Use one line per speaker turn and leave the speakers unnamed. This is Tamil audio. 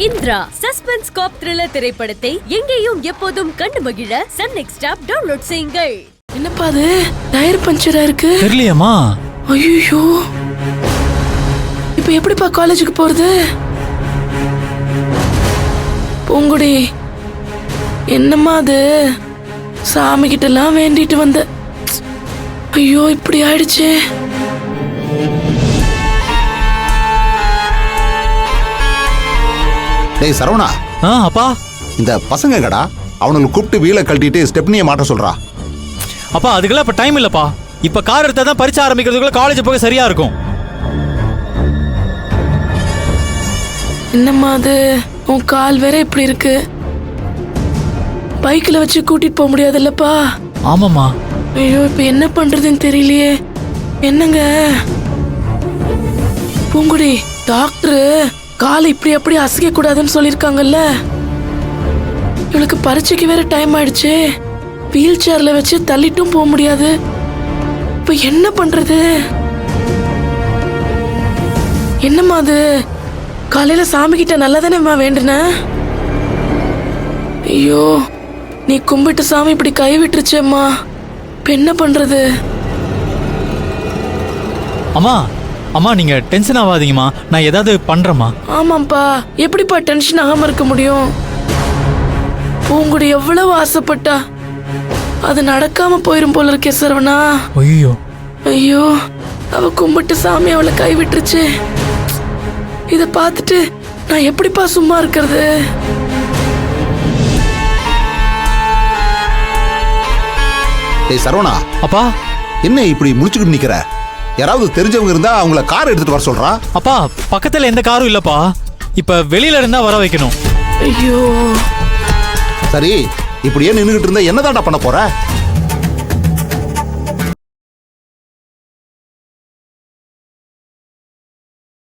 இந்திரா சஸ்பென்ஸ் காப் த்ரில்லர் திரைப்படத்தை எங்கேயும் எப்போதும் கண்டு மகிழ சன் நெக்ஸ்ட் ஆப் டவுன்லோட் செய்யுங்கள்.
என்னப்பா அது டயர் பஞ்சரா இருக்கு?
தெரியலையேம்மா.
ஐயோ, இப்ப எப்படிப்பா காலேஜுக்கு போறது? பூங்குடி, என்னம்மா அது? சாமி கிட்ட எல்லாம் வேண்டிட்டு வந்த. ஐயோ, இப்படி ஆயிடுச்சு.
டேய் சரவணா.
அப்பா,
இந்த பசங்க கடா அவனுக்கு கூப்பிட்டு வீலை கழட்டிட்டு ஸ்டெப்னியை மாட்ட சொல்றா.
அப்பா அதுக்கெல்லாம் இப்ப டைம் இல்லப்பா. இப்ப கார் எடுத்தா தான் பரிச்சை ஆரம்பிக்கிறதுக்குள்ள காலேஜ் போக சரியா இருக்கும்.
என்னம்மா அது? உன் கால் வேற இப்படி இருக்கு. பைக்ல வச்சு கூட்டிட்டு போக முடியாதுல்லப்பா.
ஆமாம்மா.
ஐயோ, இப்ப என்ன பண்றதுன்னு தெரியலையே. என்னங்க பூங்குடி, டாக்டரு காலை இப்படி அப்படி அசைக்க கூடாதுன்னு சொல்லிருக்காங்கல்ல. இவளுக்கு பரீட்சைக்கு வேற டைம் ஆயிடுச்சு. வீல் சேர்ல வச்சு தள்ளிட்டும் போக முடியாது. இப்ப என்ன பண்றது? என்னம்மா அது? காலையில சாமி கிட்ட நல்லதானேம்மா வேண்டுன. ஐயோ, நீ கும்பிட்டு சாமி இப்படி கை விட்டுருச்சேம்மா. இப்ப என்ன பண்றது?
அம்மா அம்மா, நீங்க டென்ஷன் ஆகாதீங்கம்மா. நான் ஏதாவது பண்றேம்மா.
ஆமாப்பா, எப்படிப்பா டென்ஷன் ஆகாம இருக்க முடியும்? பூங்குடி எவ்வளவு ஆசைப்பட்டா, அது நடக்காம போயிரும் போல இருக்கே சரவணா.
ஐயோ
ஐயோ, அவ கும்பிட்டு சாமி அவளை கை விட்டுருச்சு. இத பார்த்துட்டு நான் எப்படிப்பா சும்மா இருக்கிறது?
டேய் சரவணா.
அப்பா,
என்ன இப்படி முடிச்சுக்கிட்டு நிக்கிற? யாராவது தெரிஞ்சவங்க இருந்தா அவங்கள கார் எடுத்துட்டு வர சொல்றா.
அப்பா பக்கத்துல எந்த காரும் இல்லப்பா. இப்ப வெளியில இருந்தா வர வைக்கணும்.
ஐயோ,
சரி, இப்படியே நின்னுகிட்டு இருந்தா என்னதான்டா பண்ண போற?